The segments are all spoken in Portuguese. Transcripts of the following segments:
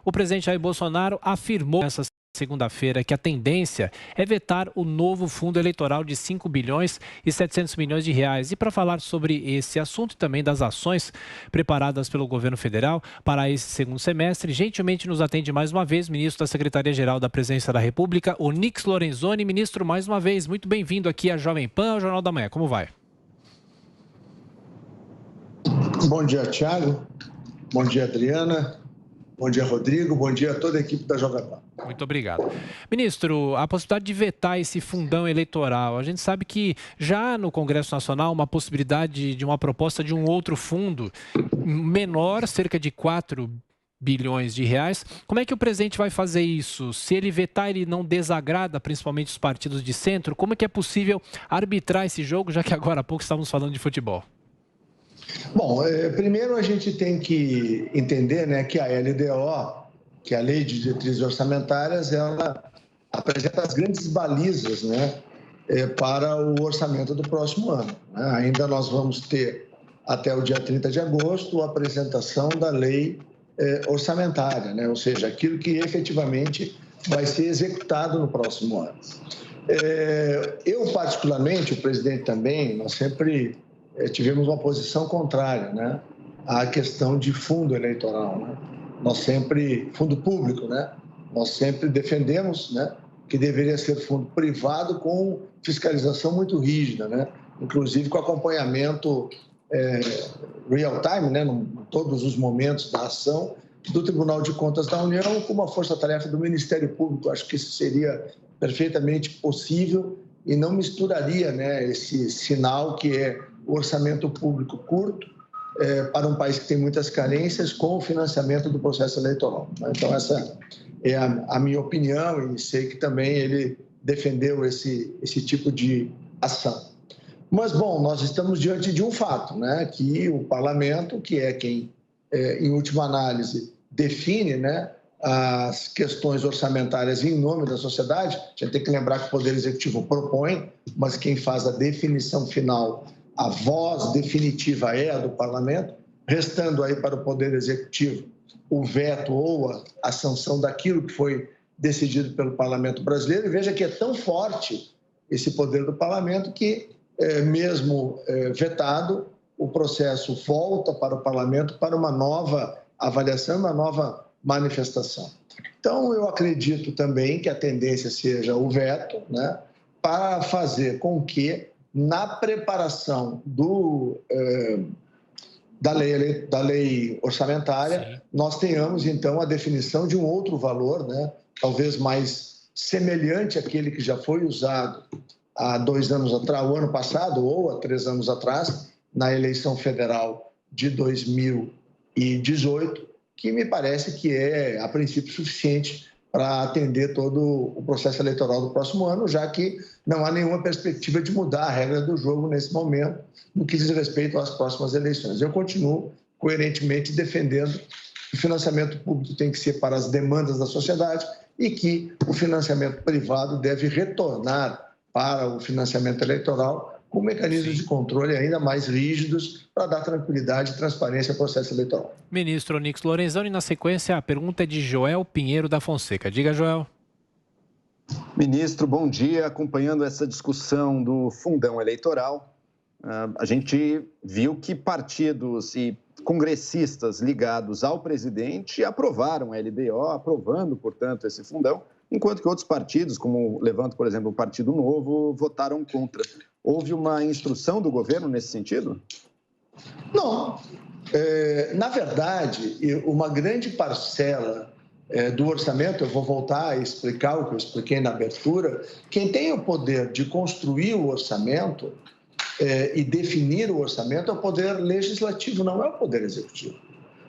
O presidente Jair Bolsonaro afirmou nessa segunda-feira que a tendência é vetar o novo fundo eleitoral de 5 bilhões e 700 milhões de reais. E para falar sobre esse assunto e também das ações preparadas pelo governo federal para esse segundo semestre, gentilmente nos atende mais uma vez o ministro da Secretaria-Geral da Presidência da República, Onyx Lorenzoni. Ministro, mais uma vez, muito bem-vindo aqui à Jovem Pan, ao Jornal da Manhã. Como vai? Bom dia, Thiago. Bom dia, Adriana. Bom dia, Rodrigo. Bom dia a toda a equipe da Jovem Pan. Muito obrigado. Ministro, a possibilidade de vetar esse fundão eleitoral, a gente sabe que já no Congresso Nacional uma possibilidade de uma proposta de um outro fundo menor, cerca de 4 bilhões de reais. Como é que o presidente vai fazer isso? Se ele vetar, ele não desagrada principalmente os partidos de centro? Como é que é possível arbitrar esse jogo, já que agora há pouco estamos falando de futebol? Bom, primeiro a gente tem que entender, né, que a LDO, que é a Lei de Diretrizes Orçamentárias, ela apresenta as grandes balizas, né, para o orçamento do próximo ano. Né? Ainda nós vamos ter, até o dia 30 de agosto, a apresentação da lei orçamentária, né? Ou seja, aquilo que efetivamente vai ser executado no próximo ano. Eu, particularmente, o presidente também, nós sempre tivemos uma posição contrária, né, à questão de fundo eleitoral, né? Nós sempre, fundo público, né? Nós sempre defendemos, né, que deveria ser fundo privado com fiscalização muito rígida, né? Inclusive com acompanhamento real time, né, em todos os momentos da ação do Tribunal de Contas da União, com uma força-tarefa do Ministério Público. Acho que isso seria perfeitamente possível e não misturaria, né, esse sinal que é o orçamento público curto para um país que tem muitas carências com o financiamento do processo eleitoral. Então, essa é a minha opinião e sei que também ele defendeu esse tipo de ação. Mas, bom, nós estamos diante de um fato, né, que o parlamento, que é quem, em última análise, define, né, as questões orçamentárias em nome da sociedade. A gente tem que lembrar que o Poder Executivo propõe, mas quem faz a definição final, a voz definitiva é a do parlamento, restando aí para o Poder Executivo o veto ou a sanção daquilo que foi decidido pelo parlamento brasileiro. E veja que é tão forte esse poder do parlamento que, mesmo vetado, o processo volta para o parlamento para uma nova avaliação, uma nova manifestação. Então, eu acredito também que a tendência seja o veto, né, para fazer com que, na preparação da lei orçamentária, sim, nós tenhamos, então, a definição de um outro valor, né, talvez mais semelhante àquele que já foi usado há 2 anos atrás, o ano passado, ou há 3 anos atrás, na eleição federal de 2018, que me parece que é, a princípio, suficiente para atender todo o processo eleitoral do próximo ano, já que não há nenhuma perspectiva de mudar a regra do jogo nesse momento, no que diz respeito às próximas eleições. Eu continuo coerentemente defendendo que o financiamento público tem que ser para as demandas da sociedade e que o financiamento privado deve retornar para o financiamento eleitoral com mecanismos de controle ainda mais rígidos para dar tranquilidade e transparência ao processo eleitoral. Ministro Onyx Lorenzoni, na sequência, a pergunta é de Joel Pinheiro da Fonseca. Diga, Joel. Ministro, bom dia. Acompanhando essa discussão do fundão eleitoral, a gente viu que partidos e congressistas ligados ao presidente aprovaram a LDO, aprovando, portanto, esse fundão, enquanto que outros partidos, como levanto, por exemplo, o Partido Novo, votaram contra. Houve uma instrução do governo nesse sentido? Não. Na verdade, uma grande parcela do orçamento, eu vou voltar a explicar o que eu expliquei na abertura, quem tem o poder de construir o orçamento e definir o orçamento é o poder legislativo, não é o poder executivo.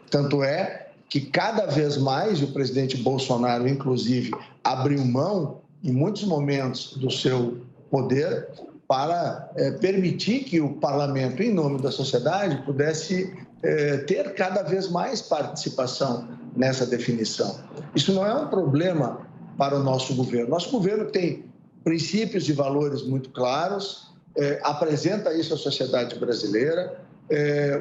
Tanto é que cada vez mais o presidente Bolsonaro, inclusive, abriu mão, em muitos momentos, do seu poder para permitir que o parlamento, em nome da sociedade, pudesse ter cada vez mais participação nessa definição. Isso não é um problema para o nosso governo. Nosso governo tem princípios e valores muito claros, apresenta isso à sociedade brasileira.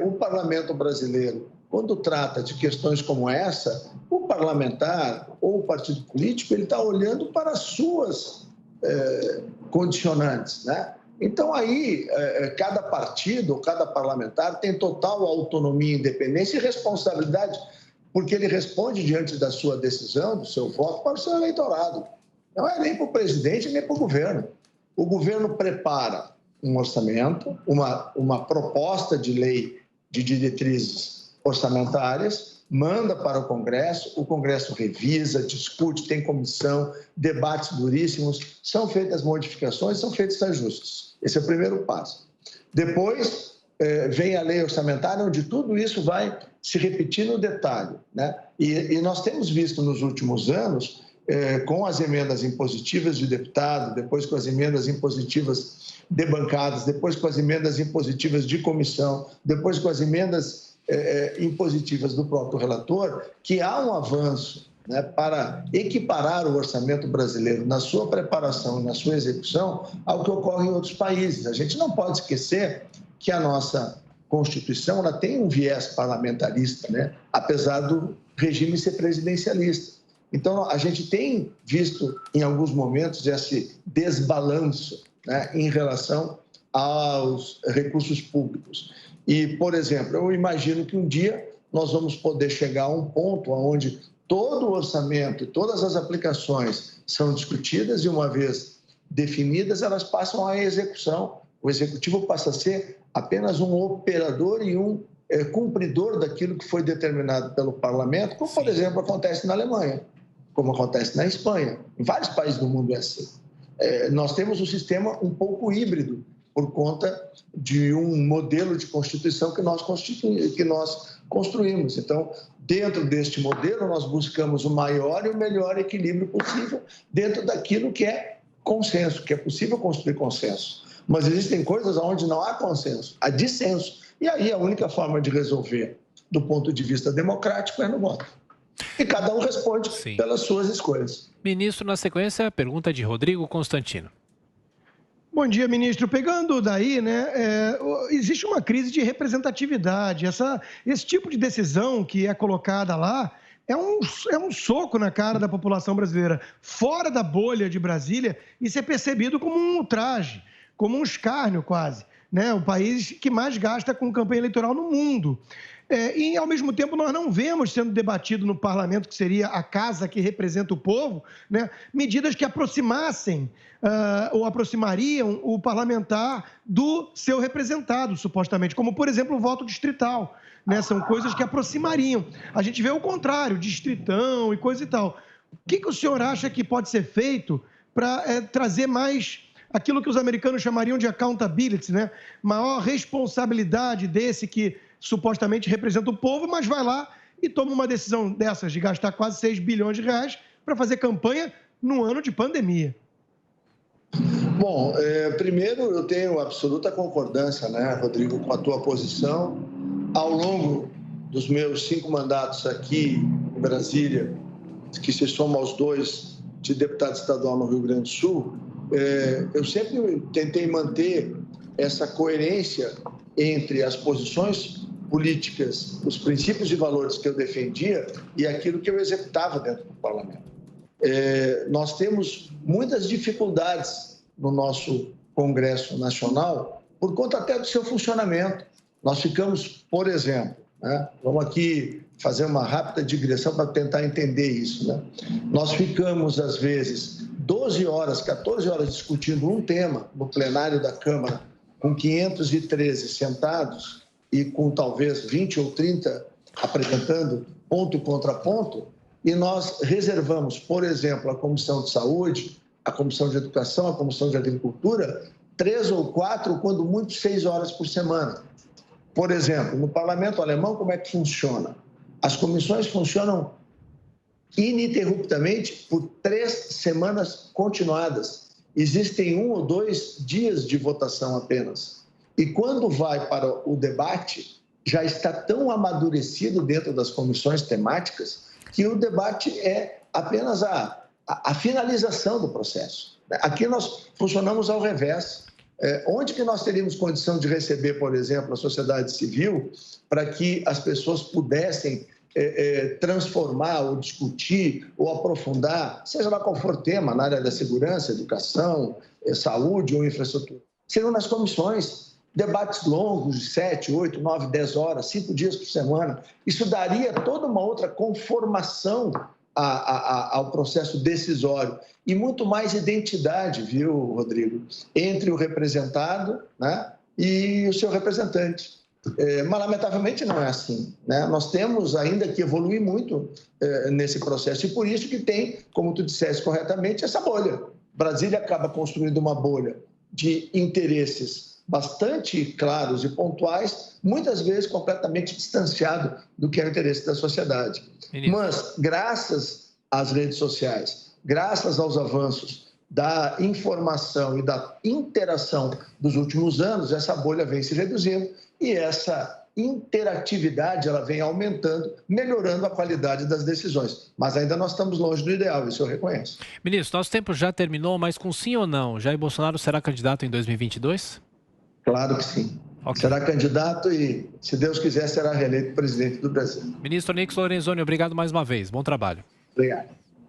O parlamento brasileiro, quando trata de questões como essa, o parlamento parlamentar ou o partido político, ele está olhando para as suas condicionantes, né? Então, aí, cada partido, cada parlamentar tem total autonomia, independência e responsabilidade, porque ele responde diante da sua decisão, do seu voto, para o seu eleitorado. Não é nem para o presidente, nem para o governo. O governo prepara um orçamento, uma proposta de lei de diretrizes orçamentárias, manda para o Congresso revisa, discute, tem comissão, debates duríssimos, são feitas modificações, são feitos ajustes. Esse é o primeiro passo. Depois, vem a lei orçamentária, onde tudo isso vai se repetir no detalhe, né? E nós temos visto nos últimos anos, com as emendas impositivas de deputado, depois com as emendas impositivas de bancadas, depois com as emendas impositivas de comissão, depois com as emendas impositivas do próprio relator, que há um avanço, né, para equiparar o orçamento brasileiro na sua preparação e na sua execução ao que ocorre em outros países. A gente não pode esquecer que a nossa Constituição ela tem um viés parlamentarista, né, apesar do regime ser presidencialista. Então, a gente tem visto, em alguns momentos, esse desbalanço, né, em relação aos recursos públicos. E, por exemplo, eu imagino que um dia nós vamos poder chegar a um ponto onde todo o orçamento e todas as aplicações são discutidas e, uma vez definidas, elas passam à execução. O executivo passa a ser apenas um operador e um cumpridor daquilo que foi determinado pelo parlamento, como, por exemplo, acontece na Alemanha, como acontece na Espanha. Em vários países do mundo é assim. Nós temos um sistema um pouco híbrido, por conta de um modelo de Constituição que nós construímos. Então, dentro deste modelo, nós buscamos o maior e o melhor equilíbrio possível dentro daquilo que é consenso, que é possível construir consenso. Mas existem coisas onde não há consenso, há dissenso. E aí a única forma de resolver, do ponto de vista democrático, é no voto. E cada um responde pelas suas escolhas. Ministro, na sequência, a pergunta de Rodrigo Constantino. Bom dia, ministro. Pegando daí, né, existe uma crise de representatividade. Esse tipo de decisão que é colocada lá é um soco na cara da população brasileira. Fora da bolha de Brasília, isso é percebido como um ultraje, como um escárnio quase, né? O país que mais gasta com campanha eleitoral no mundo. E, ao mesmo tempo, nós não vemos sendo debatido no parlamento, que seria a casa que representa o povo, né, medidas que aproximassem ou aproximariam o parlamentar do seu representado, supostamente, como, por exemplo, o voto distrital, né? São coisas que aproximariam. A gente vê o contrário, distritão e coisa e tal. O que o senhor acha que pode ser feito para trazer mais aquilo que os americanos chamariam de accountability, né? Maior responsabilidade desse que supostamente representa o povo, mas vai lá e toma uma decisão dessas, de gastar quase 6 bilhões de reais para fazer campanha no ano de pandemia? Bom, primeiro eu tenho absoluta concordância, né, Rodrigo, com a tua posição. Ao longo dos meus 5 mandatos aqui em Brasília, que se soma aos 2 de deputado estadual no Rio Grande do Sul, eu sempre tentei manter essa coerência entre as posições políticas, os princípios e valores que eu defendia e aquilo que eu executava dentro do parlamento. Nós temos muitas dificuldades no nosso Congresso Nacional por conta até do seu funcionamento. Nós ficamos, por exemplo, né, vamos aqui fazer uma rápida digressão para tentar entender isso, né? Nós ficamos, às vezes, 12 horas, 14 horas discutindo um tema no plenário da Câmara, com 513 sentados e com talvez 20 ou 30 apresentando ponto contra ponto, e nós reservamos, por exemplo, a Comissão de Saúde, a Comissão de Educação, a Comissão de Agricultura, 3 ou 4, quando muito, 6 horas por semana. Por exemplo, no Parlamento Alemão, como é que funciona? As comissões funcionam ininterruptamente por 3 semanas continuadas. Existem 1 ou 2 dias de votação apenas. E quando vai para o debate, já está tão amadurecido dentro das comissões temáticas que o debate é apenas a finalização do processo. Aqui nós funcionamos ao revés. Onde que nós teríamos condição de receber, por exemplo, a sociedade civil para que as pessoas pudessem transformar ou discutir ou aprofundar, seja lá qual for o tema, na área da segurança, educação, saúde ou infraestrutura, seriam nas comissões. Debates longos de 7, 8, 9, 10 horas, 5 dias por semana. Isso daria toda uma outra conformação ao processo decisório e muito mais identidade, viu, Rodrigo, entre o representado, né, e o seu representante. Mas, lamentavelmente, não é assim, né? Nós temos ainda que evoluir muito nesse processo e por isso que tem, como tu disseste corretamente, essa bolha. Brasília acaba construindo uma bolha de interesses bastante claros e pontuais, muitas vezes completamente distanciado do que é o interesse da sociedade. Mas, graças às redes sociais, graças aos avanços da informação e da interação dos últimos anos, essa bolha vem se reduzindo e essa interatividade ela vem aumentando, melhorando a qualidade das decisões. Mas ainda nós estamos longe do ideal, isso eu reconheço. Ministro, nosso tempo já terminou, mas com sim ou não, Jair Bolsonaro será candidato em 2022? Claro que sim. Okay. Será candidato e, se Deus quiser, será reeleito presidente do Brasil. Ministro Onyx Lorenzoni, obrigado mais uma vez. Bom trabalho. Obrigado.